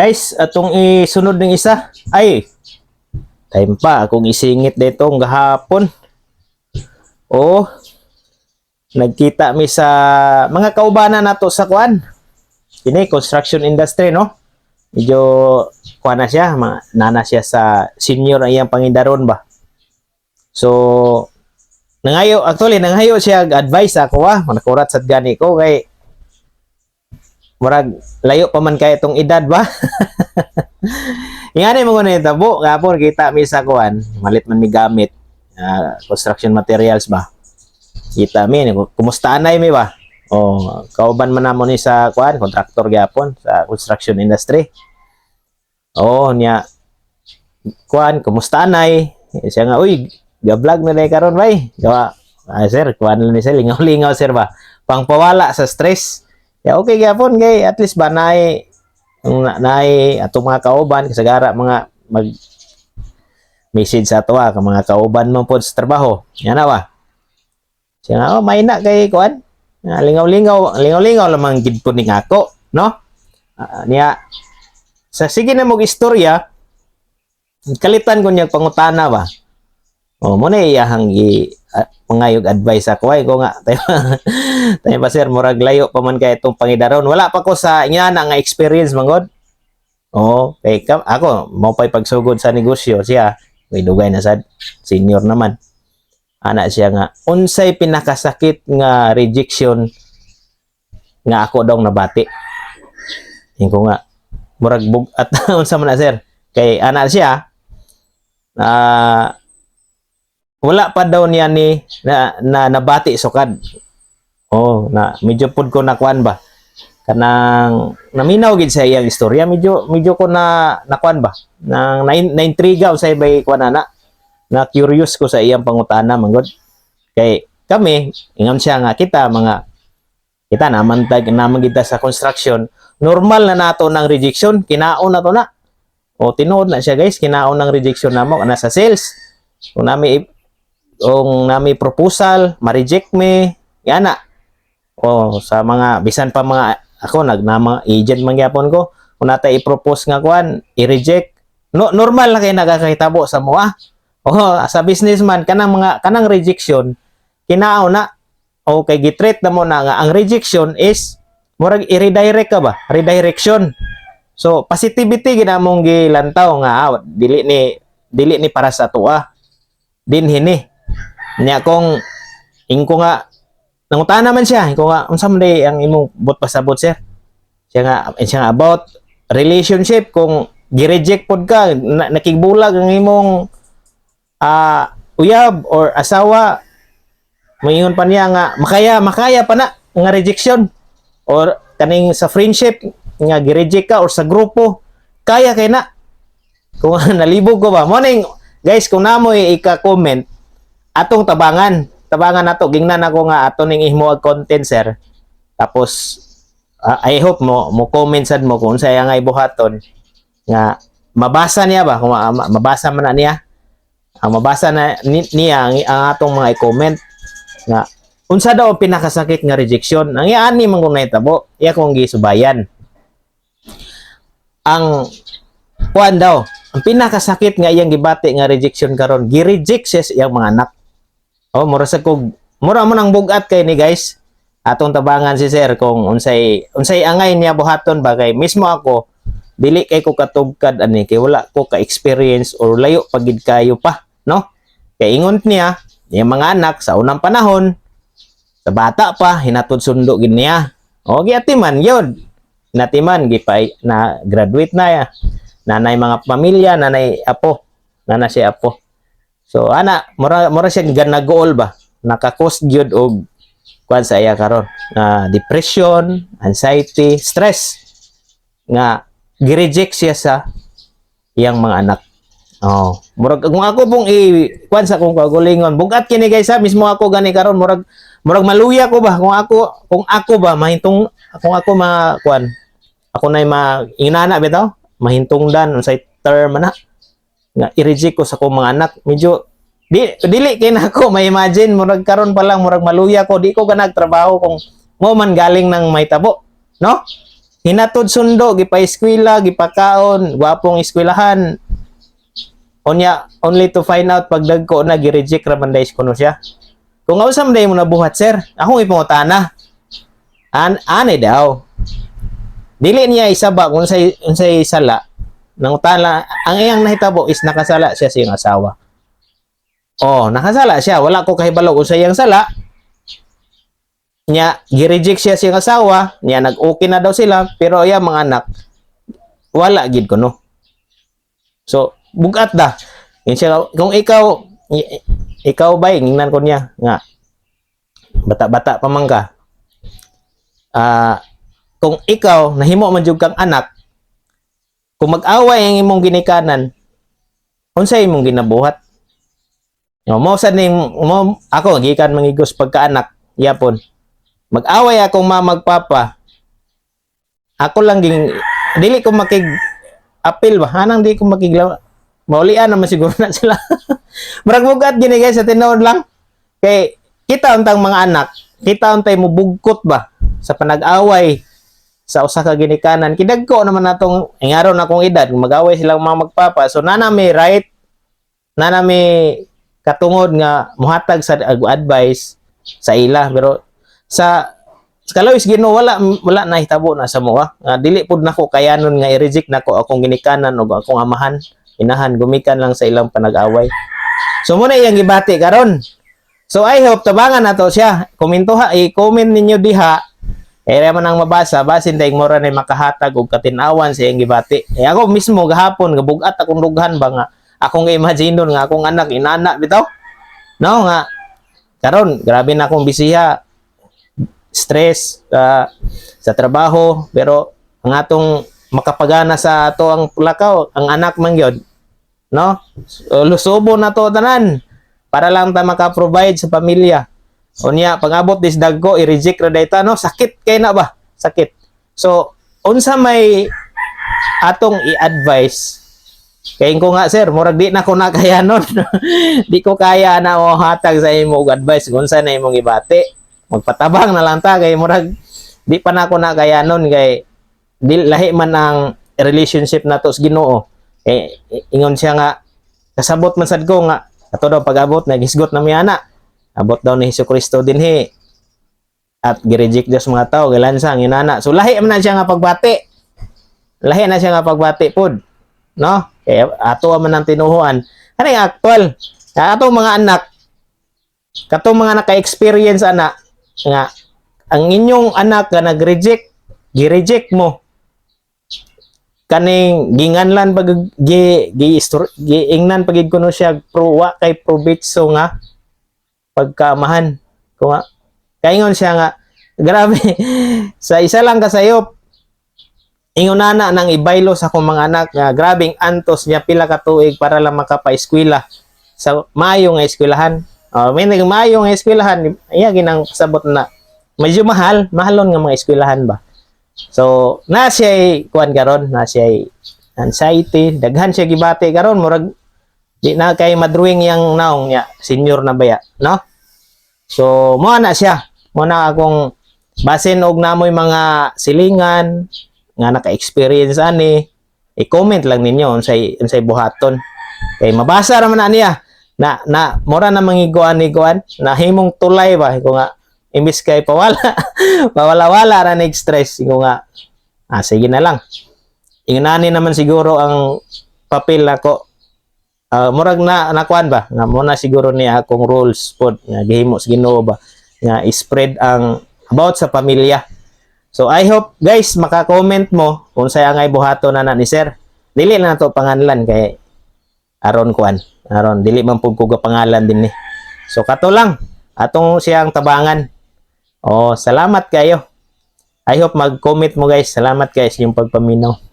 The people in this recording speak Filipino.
Guys, atong isunod ng isa. Ay, time pa akong isingit dito gahapon. Oh, nagkita mi sa mga kaubanan nato sa kuan. Kini construction industry, no? Medyo kuan na siya, nana siya sa senior ang iyang pangindaron ba. So, nangayo siya advice ako manakurat sad gani ko kay murag layo pa man kay itong edad ba. Ingani mo ni tabo gapon kita mi sa kuan, malit man mi gamit construction materials ba. Kita mi kumusta anay mi ba? Oh, kauban man namo ni sa kuan, contractor gyapon sa construction industry. Oh, niya kuan, kumusta anay? Siya nga, uy, ga-vlog na day karon bay. Gawa, sir, kuan lang ni sir, lingaw-lingaw sir ba. Pangpawala sa stress. Ya okay gyapon kay at least ba naay atong mga kauban kasagara mga mag message sa ato ka mga kauban mo pod sa trabaho. Yan na ba? Siya nga, oh, may na kay kuan. Lingaw-lingaw lamang gid po ning ako, no? Niya sa sige na mong istorya kalitan ko niya pangutana ba. Oh, mo na iyahang pangayog advice ako ay ko nga tayo ba sir murag layo pa man kay itong pangidaron, wala pa ko sa inya na nga experience mangod. Oh, kay ako mo pay pagsugod sa negosyo siya may dugay na sad senior naman. Ana siya nga unsay pinakasakit nga rejection nga ako daw nabati. Ingo nga murag at unsa man na sir kay ana siya wala pa daw niya ni nabati sukad. Oh, na medyo pud ko nakuan ba. Kanang naminaw gid sa iyang istorya, medyo ko nakuan ba. Nang naintriga usay bay kuan na curious ko sa iyang pangutana manggod. Kay kami ingam siya nga kita naman kita sa construction, normal na nato ng rejection, kinaon na to na. O tinuod na siya guys, kinaon ng rejection namo ana sa sales. Kung nami proposal, ma-reject me, yan na. O sa mga bisan pa mga ako nagnama agent man gyapon ko, kung natay i-propose nga kuan, i-reject. No, normal na kay nagakahitabo sa mo Oh, sa businessman kanang rejection kinaon na. Okay, gitreat na mo na nga ang rejection is murag i-redirect ka ba? Redirection. So positivity ginamong gilantaw nga dili ni para sa tuwa. Dinhini niya kung ingko nga nangutan naman siya ingko nga unsa man day ang imong bot pasabot sir siya nga about relationship kung gi-reject pod ka nakigbulag ang imong uyab or asawa moingon pa niya nga makaya pa na nga rejection or kaning sa friendship nga gi-reject ka or sa grupo kaya kay na kung nalibog ko ba mo ning guys kung namo ika-comment atong tabangan nato gingnan ako nga ato ning ihmo content sir tapos I hope mo comment sad mo kung unsay nga ibuhaton nga mabasa niya ba kung mabasa man na niya ang mabasa na niya ang atong mga i-comment nga unsa daw ang pinakasakit nga rejection ang iani man kung nahitabo iya kong gisubayan ang kuan daw ang pinakasakit nga iyang gibati nga rejection karon gi-reject siya sa iyang mga anak. Oh, mura mo nang bugat kay ni guys. Atong tabangan si sir kung unsay angay niya buhaton ba kay mismo ako dili kay ko katugkad ani kay wala ko ka experience or layo pagid kayo pa, no? Kay ingon niya, yung mga anak sa unang panahon sa bata pa hinatod sundo gid niya. O giatiman yun. Natiman gipay na graduate na ya. Nanay mga pamilya, nanay apo. Nana siya apo. So ana mura siya nag-goal ba? Naka-cause gyud og kuan sa iya karon. Depression, anxiety, stress nga gi-reject siya sa iyang mga anak. Oh, murag kung ako pong kuan sa kong kagulingon, bugat kini guys mismo ako gani karon murag maluya ko ba kung ako ba mahintong kung ako kuan ako nay inana bitaw mahintungdan unsay term na nga i-reject ko sa akong mga anak medyo dili kay nako ma-imagine murag karon pa lang murag maluya ko di ko ganag trabaho kung mo man galing nang may tabo, no? hinatod sundo, gipa-eskwela, gipakaon, gwapong eskwelahan. Onya, only to find out pag dagko na gi-reject ra man days kuno siya. Kung ausam day mo nabuhat, sir, akong ipangutana. Ani daw. Dili niya isaba kung unsay sala. Nang utala, ang iyang nahitabo is nakasala siya sa iyang asawa. Oh, nakasala siya. Wala ko kahibalo kung sa iyang sala. Nya, gi-reject siya sa iyang asawa. Nya, nag-okay na daw sila. Pero iya mga anak, wala gid kuno. So, bugat da. Kung ikaw ba, ingnan ko niya nga, bata-bata pa man ka. Kung ikaw, nahimo man jud kang anak, kung mag-away ang imong ginikanan, unsay imong ginabuhat? Mo sad ning ako gikan mangigos pagkaanak, yapon. Mag-away akong magpapa. Ako lang dili ko apil ba? Anang di ko makiglaw. Maulian naman siguro na sila. Murag bugat gini guys sa tinuod lang. Kay kita untang mga anak, kita untay mo bugkot ba sa panag-away sa usa ka ginikanan. Kidagko naman natong ngaron akong edad, mag-away silang mga magpapa. So nana may right, nana may katungod nga muhatag sa advice sa ila, pero sa kalawis Ginoo wala na hitabo na sa moa. Dili pud nako kayanon nga i-reject nako akong ginikanan o akong amahan, inahan gumikan lang sa ilang panag-away. So muna iyang gibati karon. So I hope tabangan nato siya. I-comment ninyo diha. Kaya man ang mabasa, basin dahil mora na makahatag o katinawan sa iyang gibati. Ako mismo gahapon, gabugat akong lughan ba nga, akong imaginon nga akong anak, inana, bitaw? No, nga, karon grabe na akong bisiya, stress sa trabaho, pero ang atong makapagana sa ato ang lakaw, ang anak man yun, no? Lusubo na to tanan, para lang ta maka-provide sa pamilya. Unya pag-abot dis dagko i-reject ra dayta no, sakit kay na ba, sakit. So unsa may atong i-advise kay ko nga sir, murag di na ko na kayanon. Di ko kaya na o hatag sa imo og advice kung unsa na imong ibati. Magpatabang na lang ta kay murag di pa na ko na kayanon kay lahi man ang relationship nato sa Ginoo. Ingon siya nga kasabot man sad ko nga ato daw pag-abot nagisgot na mi ana. Abot daw ni Hesukristo dinhi at gi-reject Dios mga tao galansa ang inana. So lahi man na siya nga pagbati. Lahi na siya nga pagbati pod. No? Kaya ato man ang tinuhuan. Ano yung actual? Atong mga anak, katong mga naka-experience ana nga ang inyong anak nga nag-reject, gi-reject mo. Kaning ginganlan pag giingnan pagid kuno siya wa kay probitso nga pagkaamahan ko nga kaingon siya nga grabe sa isa lang kasayop ingon na nang ibaylo sa akong mga anak nga grabing antos niya pila ka tuig para lang makapa-eskwela sa maayo nga eskwelahan. May maayo nga eskwelahan iya ginang pasabot na medyo mahalon nga mga eskwelahan ba. So na siya kuan karon, na siya anxiety, daghan siya gibati karon murag di na kay madruing yang naong niya senior na baya, no? So mo na siya, mo na akong basin og namoy mga silingan nga naka-experience ani, i-comment lang ninyo unsay buhaton. Kay mabasa ra man na niya na mura na mangiguan ni kuan, na himong tulay ba ko nga imbis kay pawala-wala ra na stress ko nga sige na lang. Ingonani naman siguro ang papel nako. Murag na nakuan ba nga mo na siguro niya akong rules pod nga gihimo sa Ginoo ba nga i-spread ang about sa pamilya. So I hope guys maka-comment mo kung say angay buhaton na ni sir. Dili na to pangalan kay aron kuan. Aron dili man pud ko pangalan din ni. So kato lang atong siyang tabangan. Salamat kayo. I hope mag-comment mo guys. Salamat guys yung pagpaminaw.